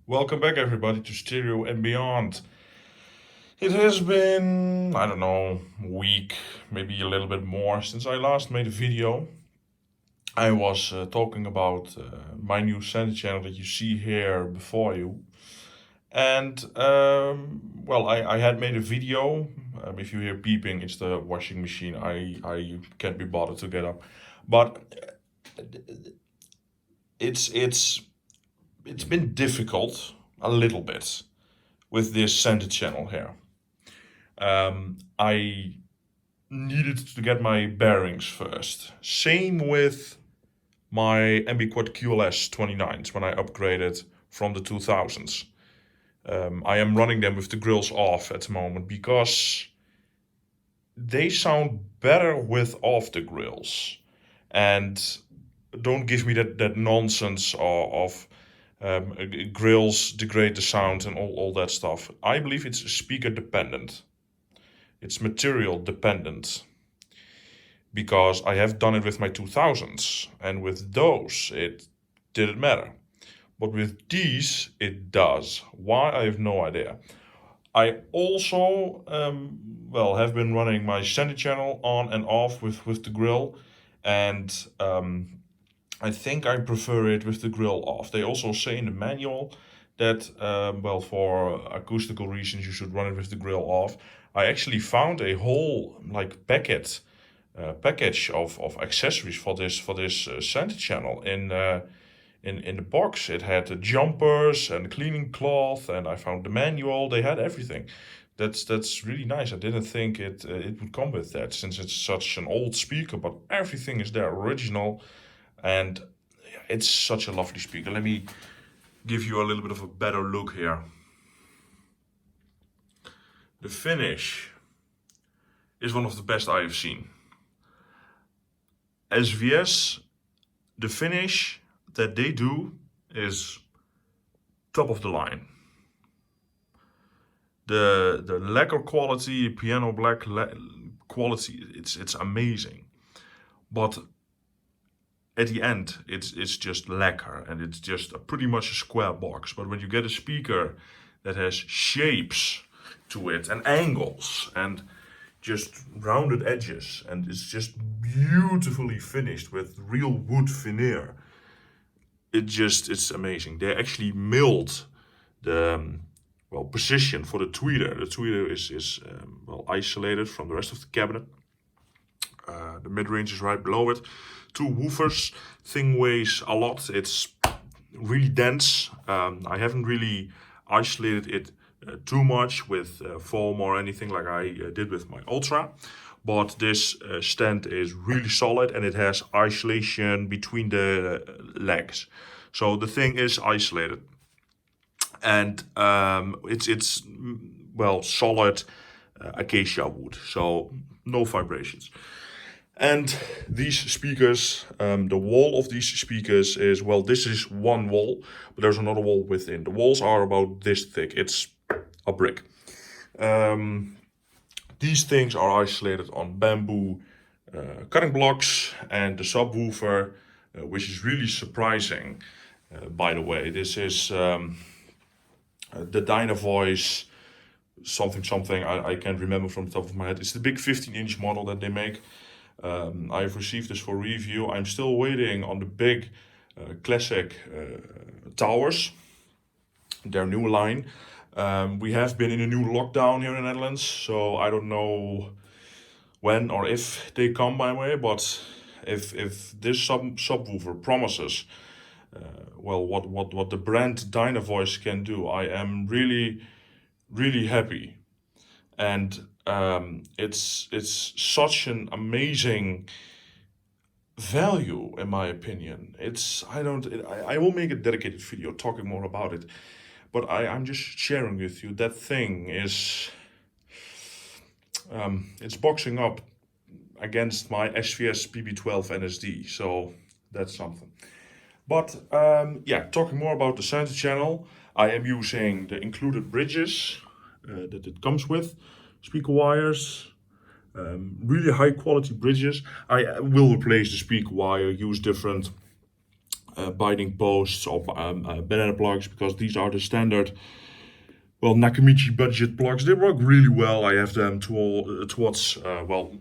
Welcome back, everybody, to Stereo and Beyond. It has been, I don't know, a week, maybe a little bit more since I last made a video. I was talking about my new center channel that you see here before you. And, I had made a video. If you hear beeping, it's the washing machine. I can't be bothered to get up. But it's it's been difficult a little bit with this center channel here. I needed to get my bearings first. Same with my MB Quad QLS 29s when I upgraded from the 2000s. I am running them with the grills off at the moment because they sound better with off the grills and don't give me that nonsense of grills degrade the sound and all that stuff. I believe it's speaker dependent. It's material dependent because I have done it with my 2000s and with those it didn't matter. But with these it does. Why? I have no idea. I also have been running my center channel on and off with the grill, and I think I prefer it with the grill off. They also say in the manual that, for acoustical reasons, you should run it with the grill off. I actually found a whole package of accessories for this center channel in the box. It had the jumpers and cleaning cloth, and I found the manual. They had everything. That's really nice. I didn't think it would come with that since it's such an old speaker, but everything is there original, and it's such a lovely speaker. Let me give you a little bit of a better look here. The finish is one of the best I have seen. SVS, the finish that they do is top of the line. The lacquer quality, piano black quality, it's amazing. But at the end, it's just lacquer and it's just pretty much a square box. But when you get a speaker that has shapes to it and angles and just rounded edges and it's just beautifully finished with real wood veneer, it's amazing. They actually milled the position for the tweeter. The tweeter is isolated from the rest of the cabinet. The mid-range is right below it. Two woofers. Thing weighs a lot. It's really dense. I haven't really isolated it too much with foam or anything like I did with my Ultra. But this stand is really solid and it has isolation between the legs. So the thing is isolated. And it's solid acacia wood. So no vibrations. And these speakers, the wall of these speakers is, this is one wall, but there's another wall within. The walls are about this thick. It's a brick. These things are isolated on bamboo cutting blocks, and the subwoofer, which is really surprising, by the way. This is the Dynavoice something. I can't remember from the top of my head. It's the big 15-inch model that they make. I've received this for review. I'm still waiting on the big classic towers, their new line. We have been in a new lockdown here in the Netherlands, so I don't know when or if they come my way, but if this subwoofer promises what the brand Dynavoice can do, I am really happy. And it's such an amazing value in my opinion. I will make a dedicated video talking more about it, but I'm just sharing with you that thing is it's boxing up against my SVS PB12 NSD, so that's something. But talking more about the center channel, I am using the included bridges that it comes with, speaker wires, really high quality bridges. I will replace the speaker wire, use different binding posts or banana plugs, because these are the standard, well, Nakamichi budget plugs. They work really well. I have them towards well,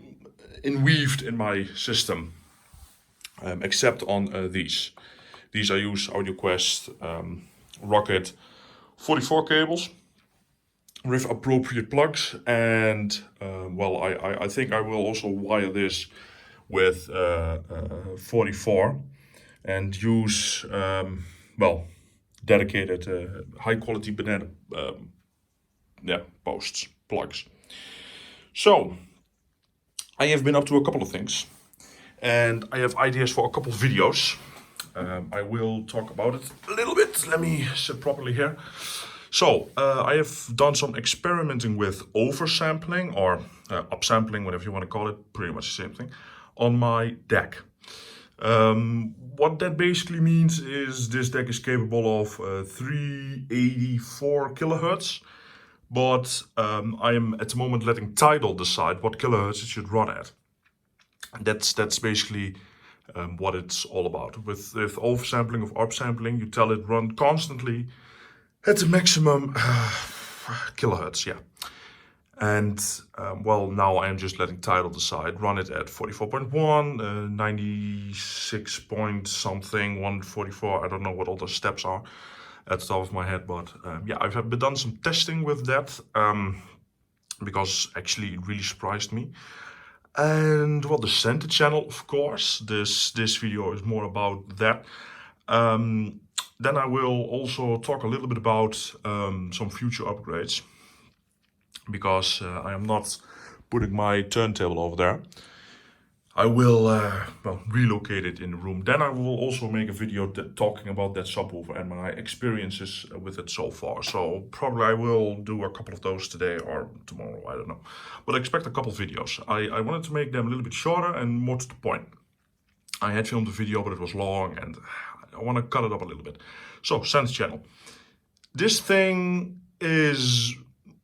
inweaved in my system, except on these. These I use AudioQuest Rocket 44 cables with appropriate plugs, and well, I think I will also wire this with 44 and use well, dedicated high quality banana posts, plugs. So I have been up to a couple of things, and I have ideas for a couple of videos. I will talk about it a little bit. Let me sit properly here. So I have done some experimenting with oversampling or upsampling, whatever you want to call it, pretty much the same thing, on my deck. What that basically means is this deck is capable of 384 kilohertz, but I am at the moment letting Tidal decide what kilohertz it should run at. That's basically what it's all about. With oversampling or upsampling, you tell it run constantly at the maximum kilohertz, yeah. And well, now I'm just letting Tidal decide. Run it at 44.1, 96 point something, 144. I don't know what all the steps are at the top of my head, but yeah, I've done some testing with that because actually it really surprised me. And well, the center channel, of course, this video is more about that. Then I will also talk a little bit about some future upgrades, because I am not putting my turntable over there. I will well, relocate it in the room. Then I will also make a video talking about that subwoofer and my experiences with it so far. So probably I will do a couple of those today or tomorrow, I don't know. But I expect a couple of videos. I wanted to make them a little bit shorter and more to the point. I had filmed a video, but it was long and I want to cut it up a little bit. So, center channel. This thing is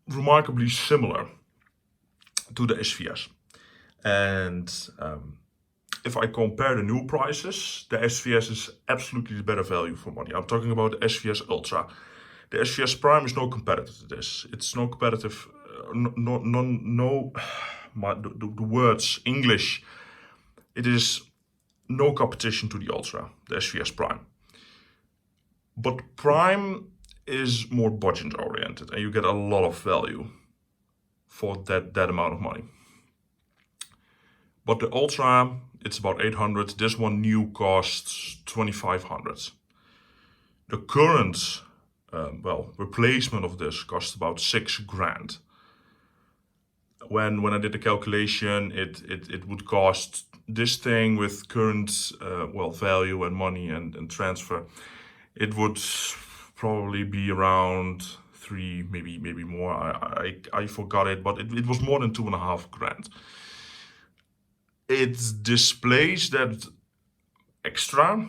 remarkably similar to the SVS. And if I compare the new prices, the SVS is absolutely the better value for money. I'm talking about the SVS Ultra. The SVS Prime is no competitor to this. It's no competitive, the words English. It is no competition to the Ultra, the SVS Prime. But Prime is more budget oriented and you get a lot of value for that amount of money. But the Ultra, it's about 800. This one new costs 2,500. The current, well, replacement of this costs about 6 grand. When I did the calculation, it would cost this thing with current well, value and money and transfer, it would probably be around 3, maybe more. I forgot it, but it was more than 2.5 grand. It displays that extra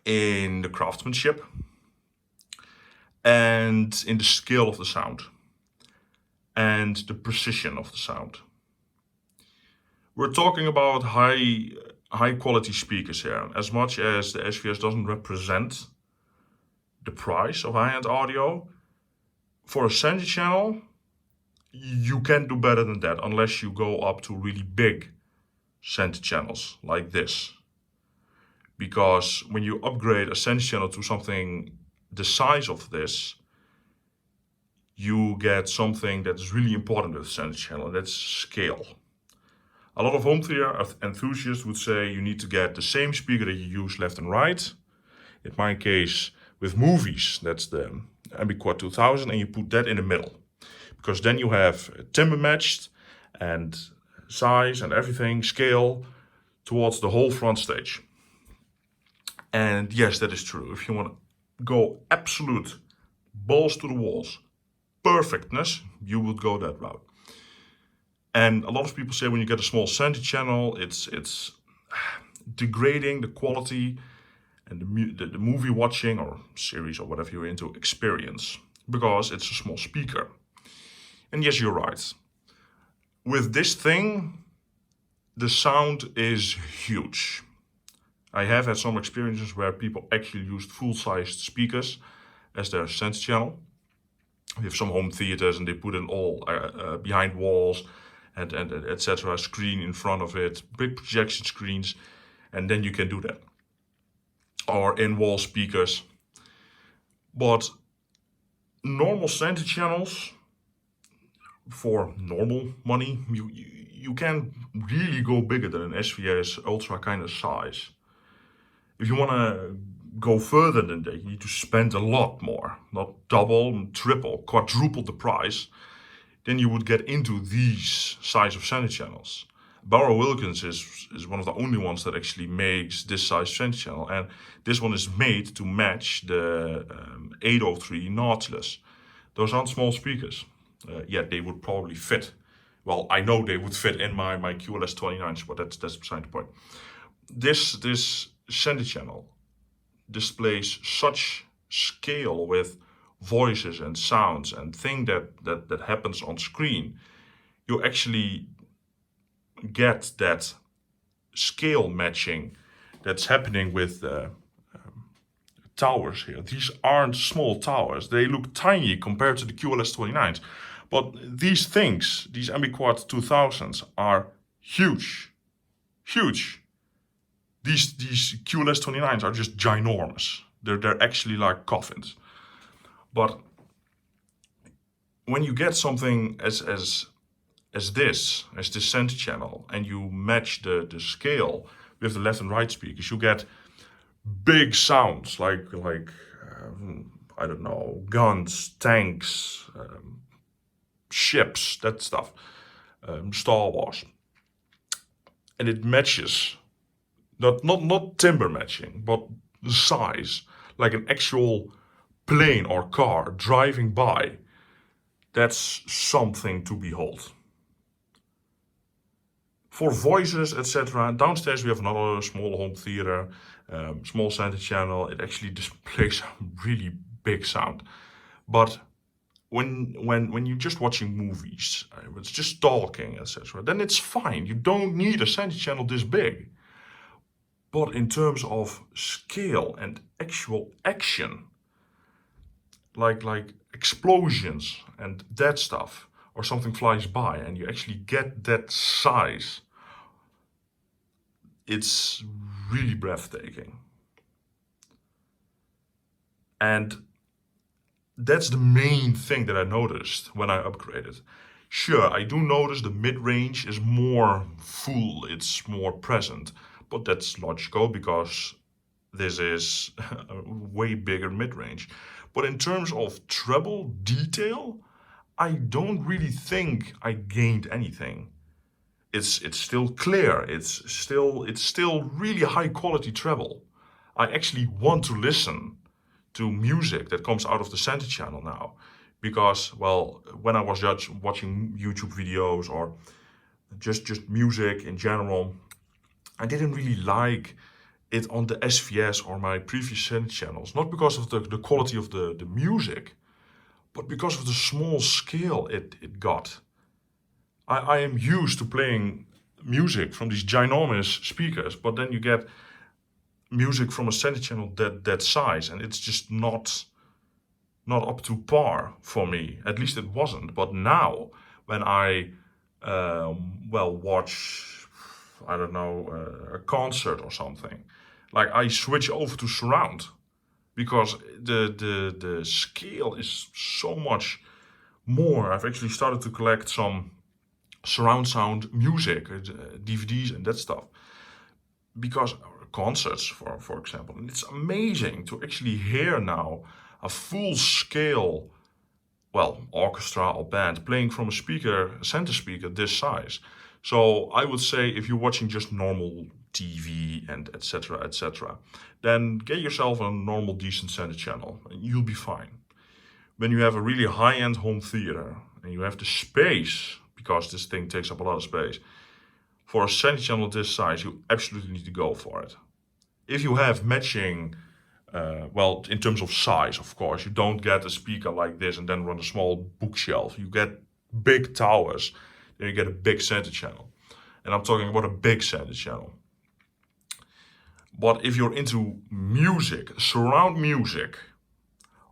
in the craftsmanship and in the scale of the sound and the precision of the sound. We're talking about high quality speakers here. As much as the SVS doesn't represent the price of high-end audio, for a center channel, you can do better than that unless you go up to really big center channels like this. Because when you upgrade a center channel to something the size of this, you get something that is really important with the center channel, and that's scale. A lot of home theater enthusiasts would say you need to get the same speaker that you use left and right. In my case, with movies, that's the Ambiquad 2000, and you put that in the middle. Because then you have timbre matched and size and everything, scale, towards the whole front stage. And yes, that is true. If you want to go absolute balls to the walls, perfectness, you would go that route. And a lot of people say when you get a small center channel, it's degrading the quality and the movie watching or series or whatever you're into experience, because it's a small speaker. And yes, you're right. With this thing, the sound is huge. I have had some experiences where people actually used full-sized speakers as their center channel. We have some home theaters and they put it all behind walls and etc. Screen in front of it, big projection screens, and then you can do that. Or in-wall speakers. But normal center channels, for normal money, you can really go bigger than an SVS Ultra kind of size. If you want to go further than that, you need to spend a lot more, not double, triple, quadruple the price. Then you would get into these size of center channels. Wilkins is one of the only ones that actually makes this size center channel, and this one is made to match the 803 Nautilus. Those aren't small speakers. Yet they would probably fit. Well, I know they would fit in my QLS 29s, but that's beside the point. This center channel displays such scale with voices and sounds and thing that happens on screen. You actually get that scale matching that's happening with towers here. These aren't small towers. They look tiny compared to the QLS 29s. But these things, these Ambiquad 2000s, are huge. Huge. These QLS 29s are just ginormous. They're actually like coffins. But when you get something as this center channel, and you match the scale with the left and right speakers, you get big sounds like I don't know, guns, tanks, ships, that stuff, Star Wars, and it matches, not timber matching, but the size, like an actual plane or car driving by. That's something to behold. For voices, etc., downstairs we have another small home theater, small center channel. It actually displays a really big sound. But when you're just watching movies, it's just talking, etc., then it's fine. You don't need a center channel this big. But in terms of scale and actual action, like explosions and that stuff, or something flies by and you actually get that size, it's really breathtaking. And that's the main thing that I noticed when I upgraded. Sure, I do notice the mid-range is more full, it's more present, but that's logical because this is a way bigger mid-range. But in terms of treble detail, I don't really think I gained anything. It's still clear, it's still really high quality treble. I actually want to listen to music that comes out of the center channel now, because, well, when I was just watching YouTube videos or just music in general, I didn't really like it on the SVS or my previous center channels, not because of the quality of the music, but because of the small scale it got. I am used to playing music from these ginormous speakers, but then you get music from a center channel that size, and it's just not up to par for me. At least it wasn't. But now, when I watch, I don't know, a concert or something, like I switch over to surround, because the scale is so much more. I've actually started to collect some surround sound music, DVDs and that stuff, because concerts, for example, and it's amazing to actually hear now a full scale, well, orchestra or band playing from a center speaker this size. So I would say, if you're watching just normal TV and etc., then get yourself a normal decent center channel and you'll be fine. When you have a really high-end home theater and you have the space, because this thing takes up a lot of space, for a center channel this size, you absolutely need to go for it. If you have matching, in terms of size, of course, you don't get a speaker like this and then run a small bookshelf. You get big towers, then you get a big center channel. And I'm talking about a big center channel. But if you're into music, surround music,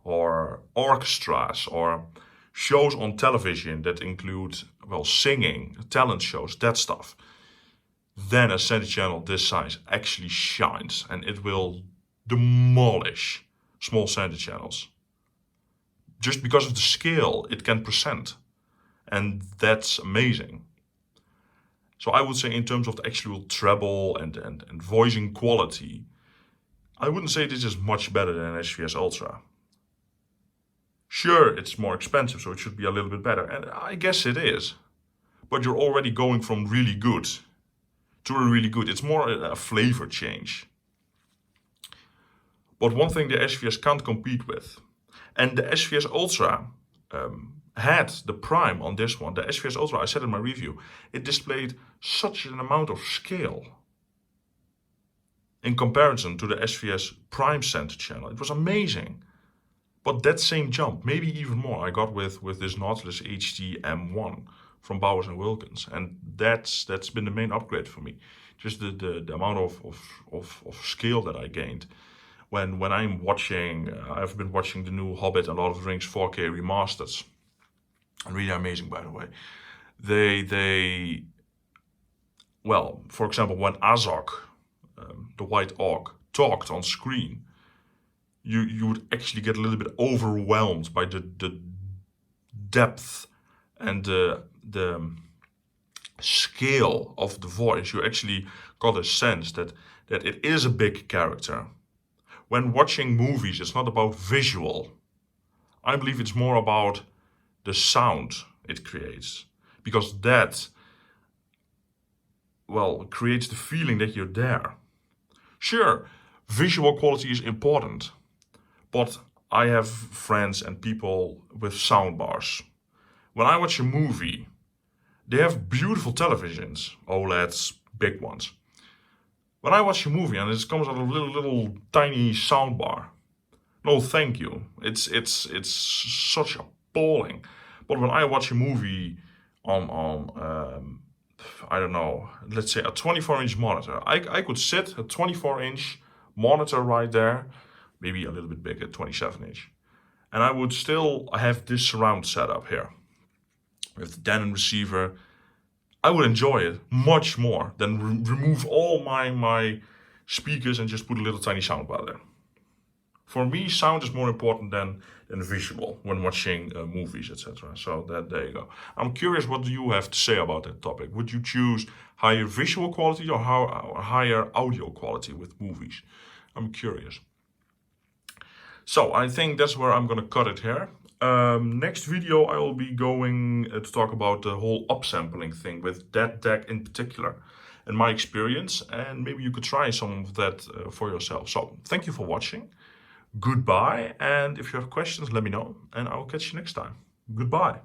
or orchestras, or shows on television that include, well, singing, talent shows, that stuff, then a center channel this size actually shines, and it will demolish small center channels. Just because of the scale it can present. And that's amazing. So I would say in terms of the actual treble and voicing quality, I wouldn't say this is much better than an HVS Ultra. Sure, it's more expensive, so it should be a little bit better. And I guess it is. But you're already going from really good to a really good. It's more a flavor change. But one thing the HVS can't compete with, and the HVS Ultra had the Prime on this one. The HVS Ultra, I said in my review, it displayed such an amount of scale in comparison to the HVS Prime center channel. It was amazing. But that same jump, maybe even more, I got with this Nautilus HTM1 from Bowers and Wilkins, and that's been the main upgrade for me. Just the amount of scale that I gained. When I'm watching, I've been watching the new Hobbit and Lord of the Rings 4K remasters. Really amazing, by the way. They well, for example, when Azog, the White Orc, talked on screen, you would actually get a little bit overwhelmed by the depth and the scale of the voice. You actually got a sense that it is a big character. When watching movies, it's not about visual. I believe it's more about the sound it creates. Because that, well, creates the feeling that you're there. Sure, visual quality is important. But I have friends and people with soundbars. When I watch a movie, they have beautiful televisions, OLEDs, big ones. When I watch a movie and it comes out a little tiny soundbar, no thank you. It's such appalling. But when I watch a movie on I don't know, let's say a 24-inch monitor, I could sit a 24-inch monitor right there, maybe a little bit bigger, 27-inch, and I would still have this surround setup here with the Denon receiver. I would enjoy it much more than remove all my speakers and just put a little tiny soundbar there. For me, sound is more important than visual when watching movies, etc. So there you go. I'm curious, what do you have to say about that topic? Would you choose higher visual quality or higher audio quality with movies? I'm curious. So I think that's where I'm gonna cut it here. Next video I will be going to talk about the whole upsampling thing with that deck in particular and my experience, and maybe you could try some of that for yourself. So thank you for watching. Goodbye, and if you have questions, let me know, and I'll catch you next time. Goodbye.